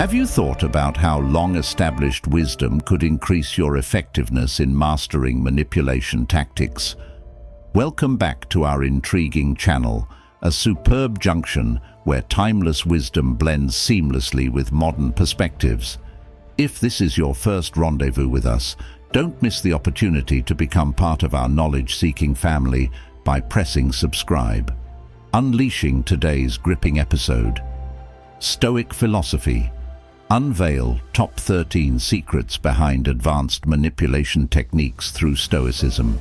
Have you thought about how long-established wisdom could increase your effectiveness in mastering manipulation tactics? Welcome back to our intriguing channel, a superb junction where timeless wisdom blends seamlessly with modern perspectives. If this is your first rendezvous with us, don't miss the opportunity to become part of our knowledge-seeking family by pressing subscribe. Unleashing today's gripping episode. Stoic Philosophy. Unveil top 13 secrets behind advanced manipulation techniques through Stoicism.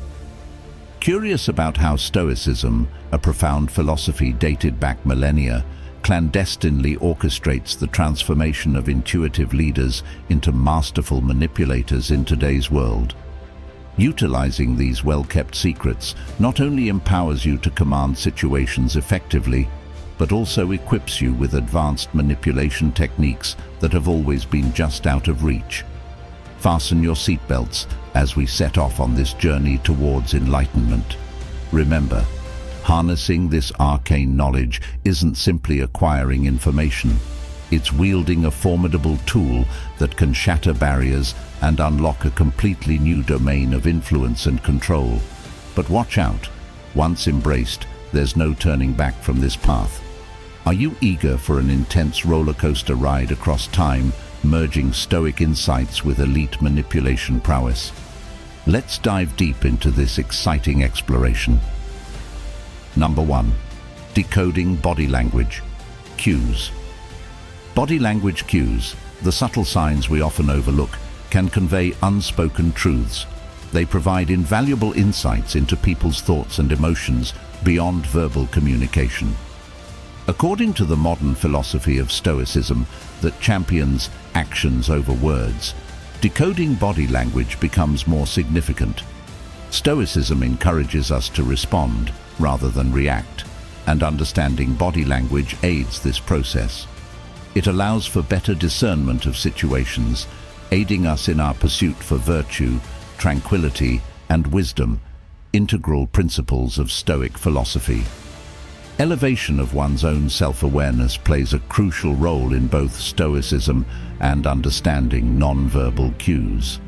Curious about how Stoicism, a profound philosophy dated back millennia, clandestinely orchestrates the transformation of intuitive leaders into masterful manipulators in today's world. Utilizing these well-kept secrets not only empowers you to command situations effectively, but also equips you with advanced manipulation techniques that have always been just out of reach. Fasten your seatbelts as we set off on this journey towards enlightenment. Remember, harnessing this arcane knowledge isn't simply acquiring information. It's wielding a formidable tool that can shatter barriers and unlock a completely new domain of influence and control. But watch out. Once embraced, there's no turning back from this path. Are you eager for an intense roller coaster ride across time, merging Stoic insights with elite manipulation prowess? Let's dive deep into this exciting exploration. Number 1. Decoding body language. Cues. Body language cues, the subtle signs we often overlook, can convey unspoken truths. They provide invaluable insights into people's thoughts and emotions beyond verbal communication. According to the modern philosophy of Stoicism that champions actions over words, decoding body language becomes more significant. Stoicism encourages us to respond rather than react, and understanding body language aids this process. It allows for better discernment of situations, aiding us in our pursuit for virtue, tranquility, and wisdom, integral principles of Stoic philosophy. Elevation of one's own self-awareness plays a crucial role in both Stoicism and understanding non-verbal cues.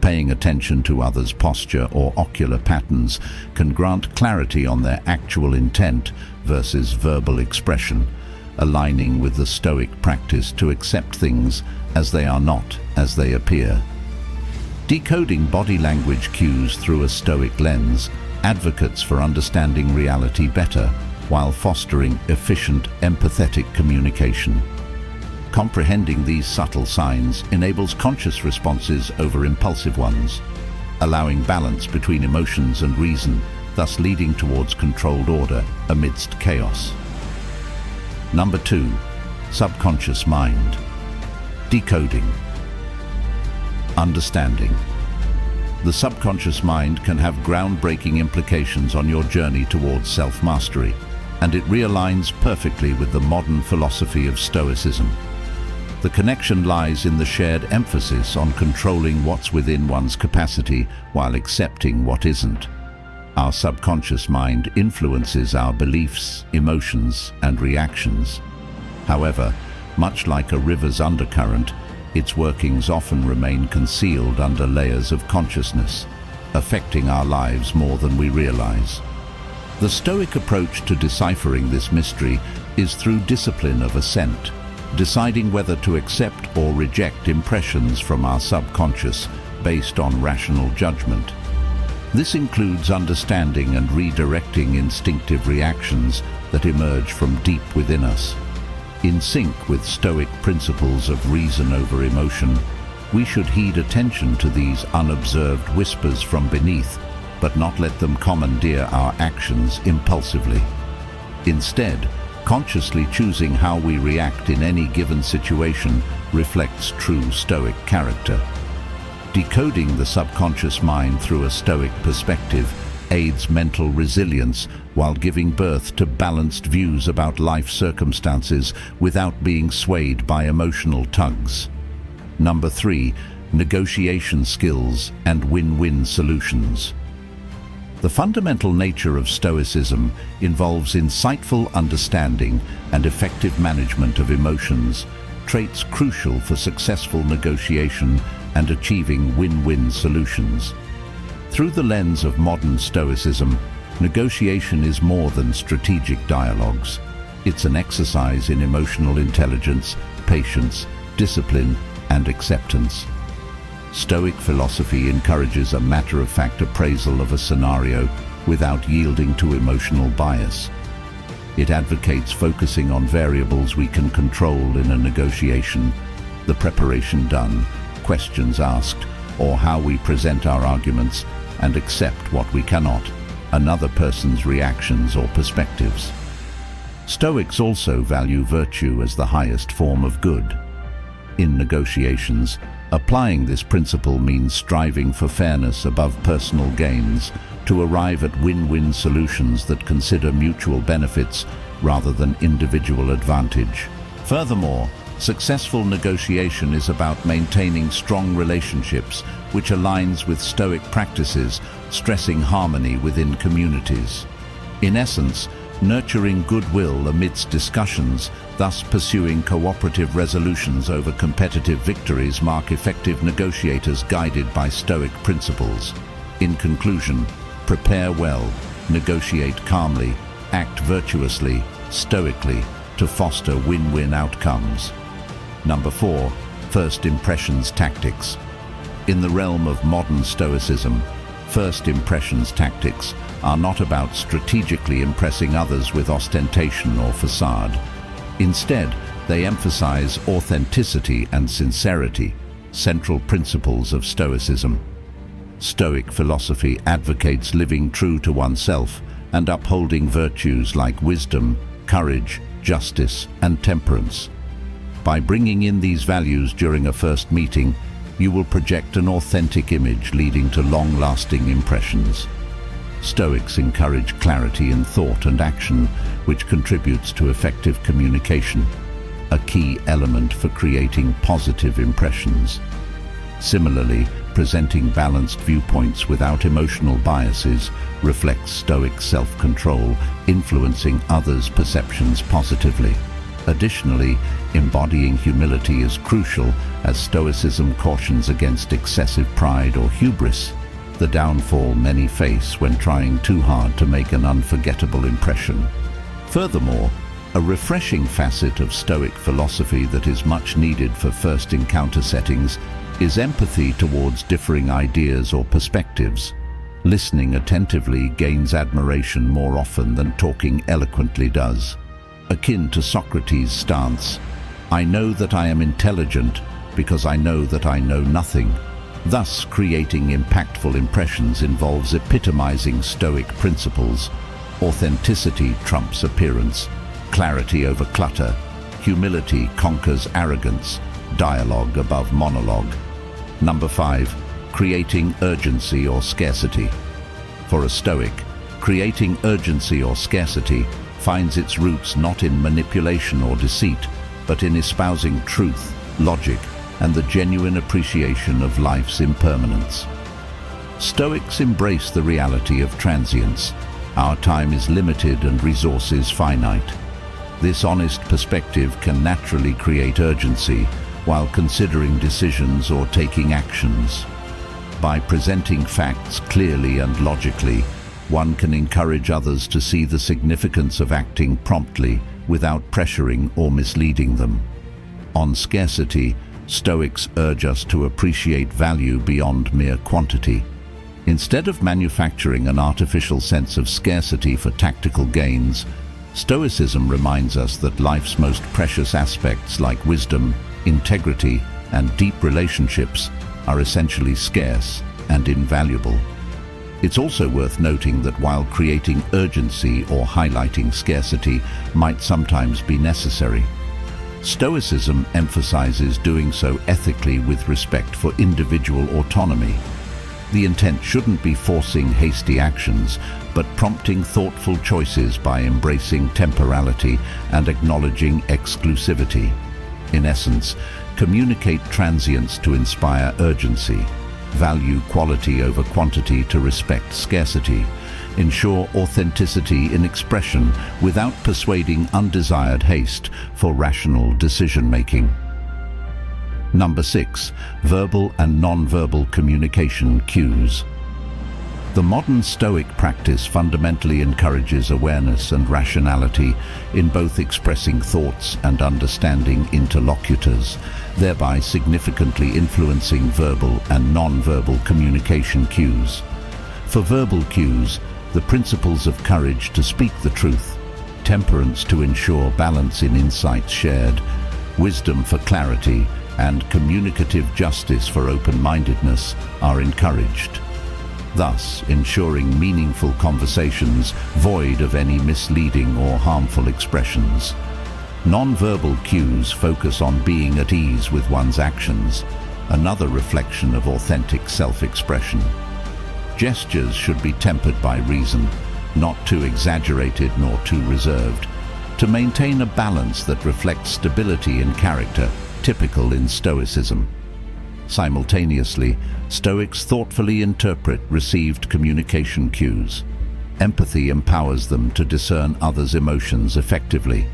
Paying attention to others' posture or ocular patterns can grant clarity on their actual intent versus verbal expression, aligning with the Stoic practice to accept things as they are, not as they appear. Decoding body language cues through a Stoic lens advocates for understanding reality better while fostering efficient, empathetic communication. Comprehending these subtle signs enables conscious responses over impulsive ones, allowing balance between emotions and reason, thus leading towards controlled order amidst chaos. Number 2. Subconscious mind. Decoding. Understanding. The subconscious mind can have groundbreaking implications on your journey towards self-mastery, and it realigns perfectly with the modern philosophy of Stoicism. The connection lies in the shared emphasis on controlling what's within one's capacity while accepting what isn't. Our subconscious mind influences our beliefs, emotions, and reactions. However, much like a river's undercurrent, its workings often remain concealed under layers of consciousness, affecting our lives more than we realize. The Stoic approach to deciphering this mystery is through discipline of assent, deciding whether to accept or reject impressions from our subconscious based on rational judgment. This includes understanding and redirecting instinctive reactions that emerge from deep within us. In sync with Stoic principles of reason over emotion, we should heed attention to these unobserved whispers from beneath, but not let them commandeer our actions impulsively. Instead, consciously choosing how we react in any given situation reflects true Stoic character. Decoding the subconscious mind through a Stoic perspective aids mental resilience while giving birth to balanced views about life circumstances without being swayed by emotional tugs. Number 3. Negotiation skills and win-win solutions. The fundamental nature of Stoicism involves insightful understanding and effective management of emotions, traits crucial for successful negotiation and achieving win-win solutions. Through the lens of modern Stoicism, negotiation is more than strategic dialogues. It's an exercise in emotional intelligence, patience, discipline, and acceptance. Stoic philosophy encourages a matter-of-fact appraisal of a scenario without yielding to emotional bias. It advocates focusing on variables we can control in a negotiation: the preparation done, questions asked, or how we present our arguments, and accept what we cannot, another person's reactions or perspectives. Stoics also value virtue as the highest form of good. In negotiations, applying this principle means striving for fairness above personal gains to arrive at win-win solutions that consider mutual benefits rather than individual advantage. Furthermore, successful negotiation is about maintaining strong relationships, which aligns with Stoic practices, stressing harmony within communities. In essence, nurturing goodwill amidst discussions, thus pursuing cooperative resolutions over competitive victories, mark effective negotiators guided by Stoic principles. In conclusion, prepare well, negotiate calmly, act virtuously, stoically, to foster win-win outcomes. Number 4. First impressions tactics. In the realm of modern Stoicism, first impressions tactics are not about strategically impressing others with ostentation or facade. Instead, they emphasize authenticity and sincerity, central principles of Stoicism. Stoic philosophy advocates living true to oneself and upholding virtues like wisdom, courage, justice, and temperance. By bringing in these values during a first meeting, you will project an authentic image leading to long-lasting impressions. Stoics encourage clarity in thought and action, which contributes to effective communication, a key element for creating positive impressions. Similarly, presenting balanced viewpoints without emotional biases reflects Stoic self-control, influencing others' perceptions positively. Additionally, embodying humility is crucial, as Stoicism cautions against excessive pride or hubris, the downfall many face when trying too hard to make an unforgettable impression. Furthermore, a refreshing facet of Stoic philosophy that is much needed for first encounter settings is empathy towards differing ideas or perspectives. Listening attentively gains admiration more often than talking eloquently does. Akin to Socrates' stance, "I know that I am intelligent because I know that I know nothing." Thus, creating impactful impressions involves epitomizing Stoic principles. Authenticity trumps appearance, clarity over clutter, humility conquers arrogance, dialogue above monologue. Number 5. Creating urgency or scarcity. For a Stoic, creating urgency or scarcity finds its roots not in manipulation or deceit, but in espousing truth, logic, and the genuine appreciation of life's impermanence. Stoics embrace the reality of transience. Our time is limited and resources finite. This honest perspective can naturally create urgency while considering decisions or taking actions. By presenting facts clearly and logically, one can encourage others to see the significance of acting promptly without pressuring or misleading them. On scarcity, Stoics urge us to appreciate value beyond mere quantity. Instead of manufacturing an artificial sense of scarcity for tactical gains, Stoicism reminds us that life's most precious aspects like wisdom, integrity, and deep relationships are essentially scarce and invaluable. It's also worth noting that while creating urgency or highlighting scarcity might sometimes be necessary, Stoicism emphasizes doing so ethically with respect for individual autonomy. The intent shouldn't be forcing hasty actions, but prompting thoughtful choices by embracing temporality and acknowledging exclusivity. In essence, communicate transience to inspire urgency, value quality over quantity to respect scarcity, ensure authenticity in expression without persuading undesired haste for rational decision-making. Number 6. Verbal and non-verbal communication cues. The modern Stoic practice fundamentally encourages awareness and rationality in both expressing thoughts and understanding interlocutors, thereby significantly influencing verbal and non-verbal communication cues. For verbal cues, the principles of courage to speak the truth, temperance to ensure balance in insights shared, wisdom for clarity, and communicative justice for open-mindedness are encouraged, thus ensuring meaningful conversations void of any misleading or harmful expressions. Non-verbal cues focus on being at ease with one's actions, another reflection of authentic self-expression. Gestures should be tempered by reason, not too exaggerated nor too reserved, to maintain a balance that reflects stability in character, typical in Stoicism. Simultaneously, Stoics thoughtfully interpret received communication cues. Empathy empowers them to discern others' emotions effectively.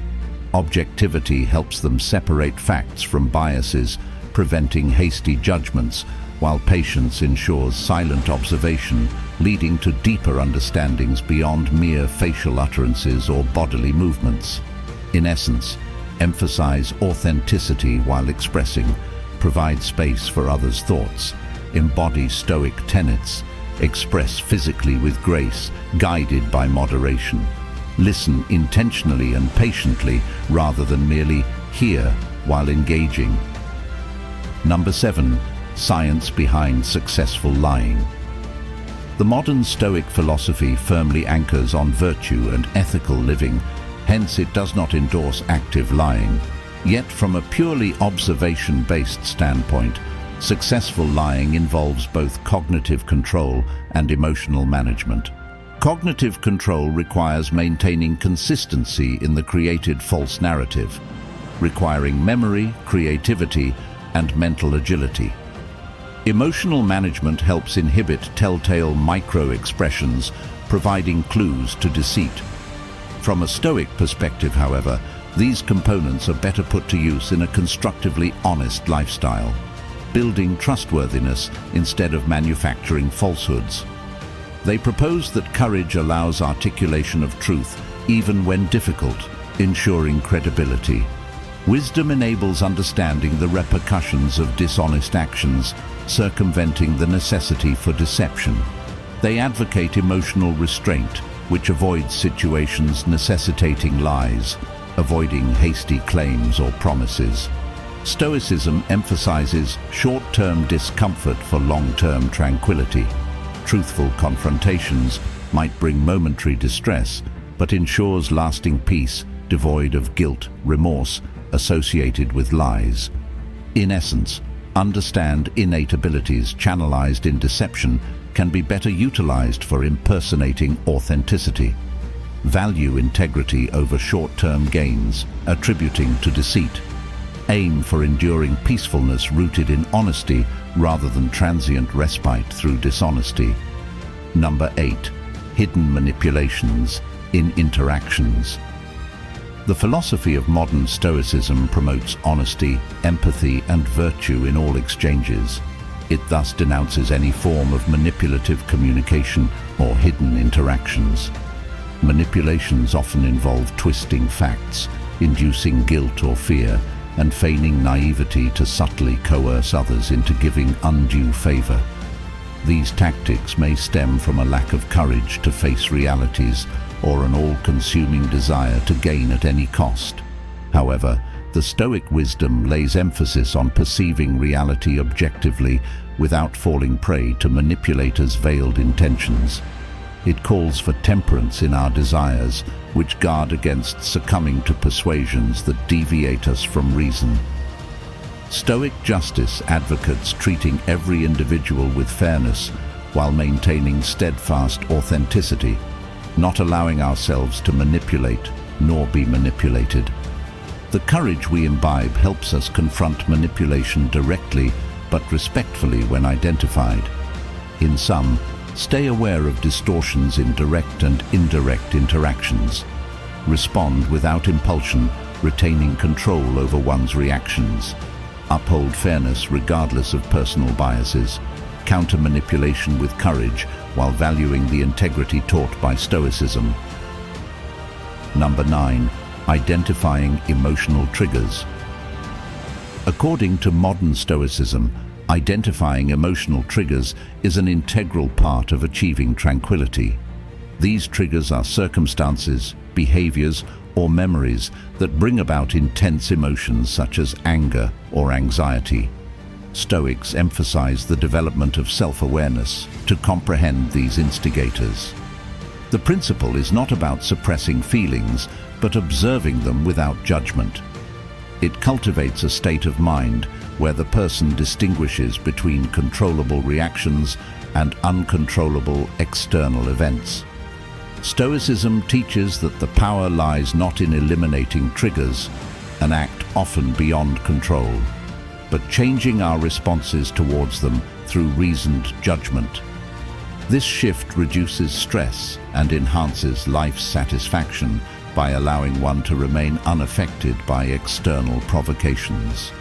Objectivity helps them separate facts from biases, preventing hasty judgments, while patience ensures silent observation, leading to deeper understandings beyond mere facial utterances or bodily movements. In essence, emphasize authenticity while expressing, provide space for others' thoughts, embody Stoic tenets, express physically with grace, guided by moderation. Listen intentionally and patiently rather than merely hear while engaging. Number 7. Science behind successful lying. The modern Stoic philosophy firmly anchors on virtue and ethical living, hence it does not endorse active lying. Yet from a purely observation-based standpoint, successful lying involves both cognitive control and emotional management. Cognitive control requires maintaining consistency in the created false narrative, requiring memory, creativity, and mental agility. Emotional management helps inhibit telltale micro-expressions, providing clues to deceit. From a Stoic perspective, however, these components are better put to use in a constructively honest lifestyle, building trustworthiness instead of manufacturing falsehoods. They propose that courage allows articulation of truth even when difficult, ensuring credibility. Wisdom enables understanding the repercussions of dishonest actions, circumventing the necessity for deception. They advocate emotional restraint, which avoids situations necessitating lies, avoiding hasty claims or promises. Stoicism emphasizes short-term discomfort for long-term tranquility. Truthful confrontations might bring momentary distress, but ensures lasting peace devoid of guilt, remorse, associated with lies. In essence, understand innate abilities channelized in deception can be better utilized for impersonating authenticity. Value integrity over short-term gains, attributing to deceit. Aim for enduring peacefulness rooted in honesty rather than transient respite through dishonesty. Number 8. Hidden manipulations in interactions. The philosophy of modern Stoicism promotes honesty, empathy, and virtue in all exchanges. It thus denounces any form of manipulative communication or hidden interactions. Manipulations often involve twisting facts, inducing guilt or fear, and feigning naivety to subtly coerce others into giving undue favor. These tactics may stem from a lack of courage to face realities or an all-consuming desire to gain at any cost. However, the Stoic wisdom lays emphasis on perceiving reality objectively without falling prey to manipulators' veiled intentions. It calls for temperance in our desires, which guard against succumbing to persuasions that deviate us from reason. Stoic justice advocates treating every individual with fairness while maintaining steadfast authenticity, not allowing ourselves to manipulate nor be manipulated. The courage we imbibe helps us confront manipulation directly but respectfully when identified. In sum, stay aware of distortions in direct and indirect interactions. Respond without impulsion, retaining control over one's reactions. uphold fairness regardless of personal biases, counter manipulation with courage while valuing the integrity taught by Stoicism. Number 9. Identifying emotional triggers. According to modern Stoicism, identifying emotional triggers is an integral part of achieving tranquility. These triggers are circumstances, behaviors, or memories that bring about intense emotions such as anger or anxiety. Stoics emphasize the development of self-awareness to comprehend these instigators. The principle is not about suppressing feelings, but observing them without judgment. It cultivates a state of mind where the person distinguishes between controllable reactions and uncontrollable external events. Stoicism teaches that the power lies not in eliminating triggers, an act often beyond control, but changing our responses towards them through reasoned judgment. This shift reduces stress and enhances life's satisfaction by allowing one to remain unaffected by external provocations.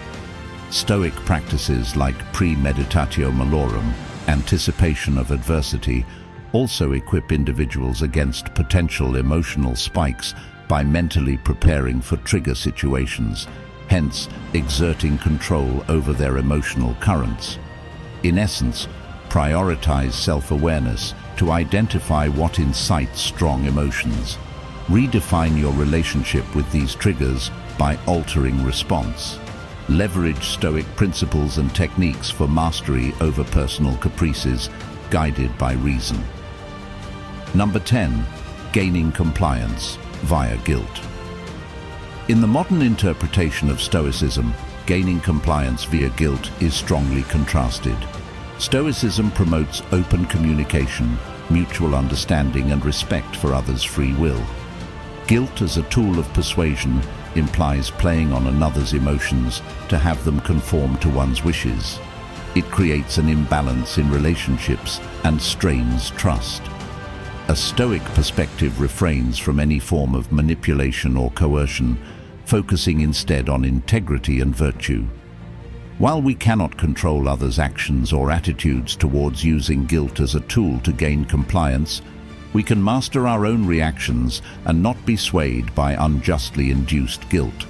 Stoic practices like premeditatio malorum, anticipation of adversity, also equip individuals against potential emotional spikes by mentally preparing for trigger situations, hence exerting control over their emotional currents. In essence, prioritize self-awareness to identify what incites strong emotions. Redefine your relationship with these triggers by altering response. Leverage Stoic principles and techniques for mastery over personal caprices, guided by reason. Number 10. Gaining compliance via guilt. In the modern interpretation of Stoicism, gaining compliance via guilt is strongly contrasted. Stoicism promotes open communication, mutual understanding, and respect for others' free will. Guilt as a tool of persuasion implies playing on another's emotions to have them conform to one's wishes. It creates an imbalance in relationships and strains trust. A Stoic perspective refrains from any form of manipulation or coercion, focusing instead on integrity and virtue. While we cannot control others' actions or attitudes towards using guilt as a tool to gain compliance, we can master our own reactions and not be swayed by unjustly induced guilt.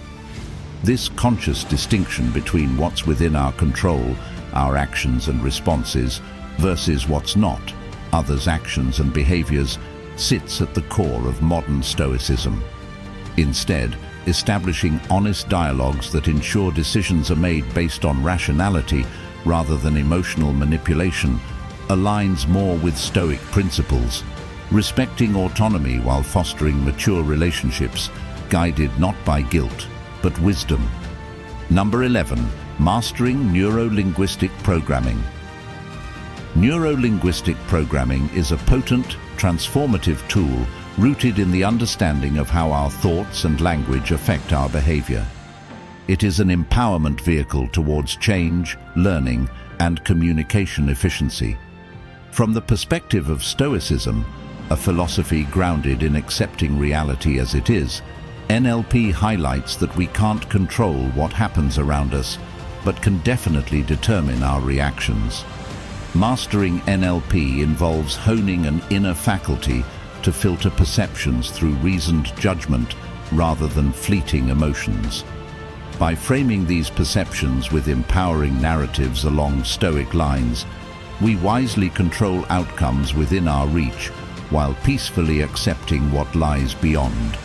This conscious distinction between what's within our control, our actions and responses, versus what's not, others' actions and behaviors, sits at the core of modern Stoicism. Instead, establishing honest dialogues that ensure decisions are made based on rationality rather than emotional manipulation aligns more with Stoic principles, respecting autonomy while fostering mature relationships, guided not by guilt, but wisdom. Number 11. Mastering neuro-linguistic programming. Neuro-linguistic programming is a potent, transformative tool rooted in the understanding of how our thoughts and language affect our behavior. It is an empowerment vehicle towards change, learning, and communication efficiency. From the perspective of Stoicism, a philosophy grounded in accepting reality as it is, NLP highlights that we can't control what happens around us, but can definitely determine our reactions. Mastering NLP involves honing an inner faculty to filter perceptions through reasoned judgment rather than fleeting emotions. By framing these perceptions with empowering narratives along Stoic lines, we wisely control outcomes within our reach while peacefully accepting what lies beyond.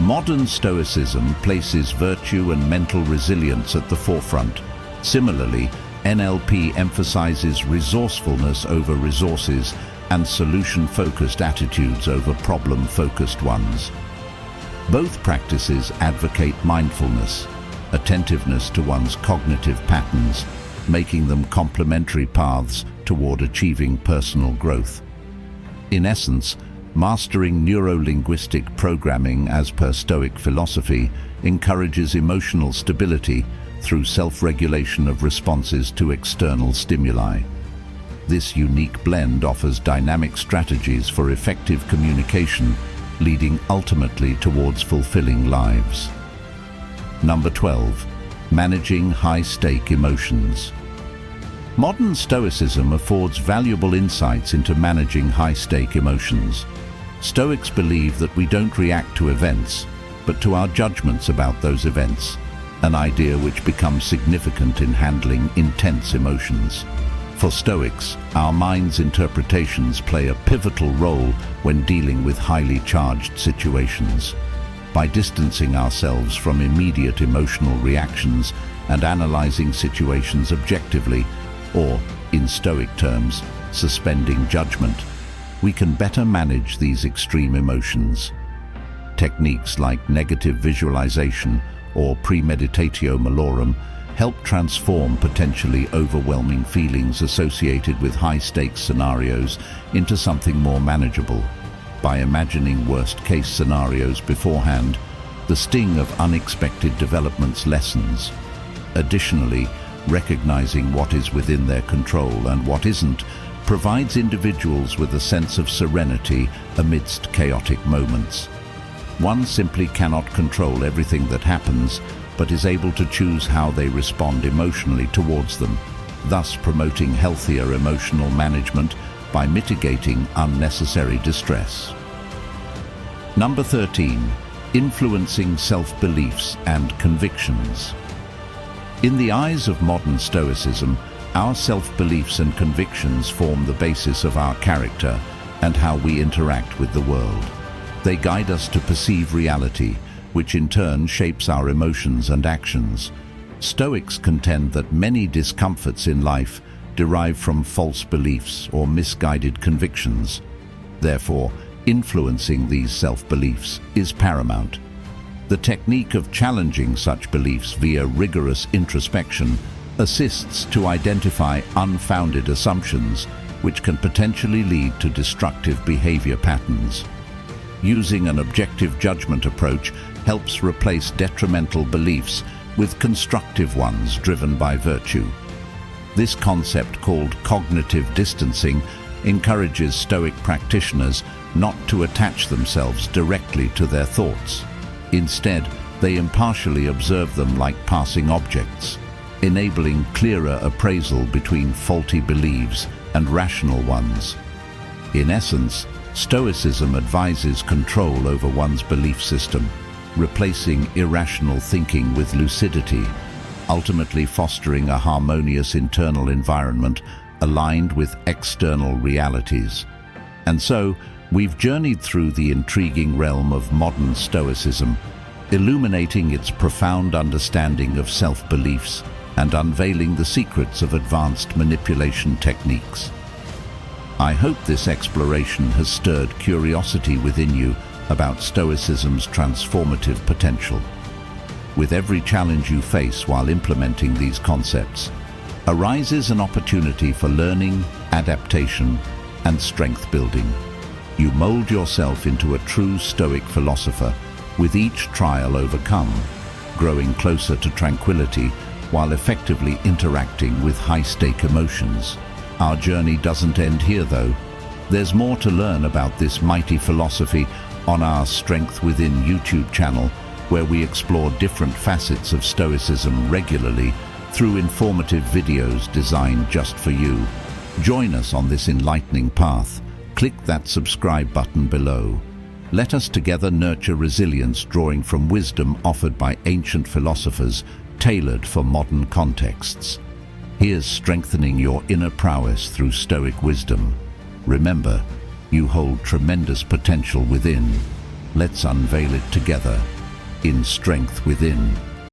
Modern Stoicism places virtue and mental resilience at the forefront. Similarly, NLP emphasizes resourcefulness over resources and solution-focused attitudes over problem-focused ones. Both practices advocate mindfulness, attentiveness to one's cognitive patterns, making them complementary paths toward achieving personal growth. In essence, mastering neuro-linguistic programming as per Stoic philosophy encourages emotional stability through self-regulation of responses to external stimuli. This unique blend offers dynamic strategies for effective communication, leading ultimately towards fulfilling lives. Number 12. Managing high-stake emotions. Modern Stoicism affords valuable insights into managing high-stake emotions. Stoics believe that we don't react to events, but to our judgments about those events, an idea which becomes significant in handling intense emotions. For Stoics, our mind's interpretations play a pivotal role when dealing with highly charged situations. By distancing ourselves from immediate emotional reactions and analyzing situations objectively, or, in Stoic terms, suspending judgment, we can better manage these extreme emotions. Techniques like negative visualization or premeditatio malorum help transform potentially overwhelming feelings associated with high-stakes scenarios into something more manageable. By imagining worst-case scenarios beforehand, the sting of unexpected developments lessens. Additionally, recognizing what is within their control and what isn't provides individuals with a sense of serenity amidst chaotic moments. One simply cannot control everything that happens, but is able to choose how they respond emotionally towards them, thus promoting healthier emotional management by mitigating unnecessary distress. Number 13. Influencing self-beliefs and convictions. In the eyes of modern Stoicism, our self-beliefs and convictions form the basis of our character and how we interact with the world. They guide us to perceive reality, which in turn shapes our emotions and actions. Stoics contend that many discomforts in life derive from false beliefs or misguided convictions. Therefore, influencing these self-beliefs is paramount. The technique of challenging such beliefs via rigorous introspection assists to identify unfounded assumptions which can potentially lead to destructive behavior patterns. Using an objective judgment approach helps replace detrimental beliefs with constructive ones driven by virtue. This concept, called cognitive distancing, encourages Stoic practitioners not to attach themselves directly to their thoughts. Instead, they impartially observe them like passing objects, enabling clearer appraisal between faulty beliefs and rational ones. In essence, Stoicism advises control over one's belief system, replacing irrational thinking with lucidity, ultimately fostering a harmonious internal environment aligned with external realities. And so, we've journeyed through the intriguing realm of modern Stoicism, illuminating its profound understanding of self-beliefs and unveiling the secrets of advanced manipulation techniques. I hope this exploration has stirred curiosity within you about Stoicism's transformative potential. With every challenge you face while implementing these concepts, arises an opportunity for learning, adaptation, and strength building. You mold yourself into a true Stoic philosopher, with each trial overcome, growing closer to tranquility while effectively interacting with high-stake emotions. Our journey doesn't end here, though. There's more to learn about this mighty philosophy on our Strength Within YouTube channel, where we explore different facets of Stoicism regularly through informative videos designed just for you. Join us on this enlightening path. Click that subscribe button below. Let us together nurture resilience, drawing from wisdom offered by ancient philosophers, tailored for modern contexts. Here's strengthening your inner prowess through Stoic wisdom. Remember, you hold tremendous potential within. Let's unveil it together in Strength Within.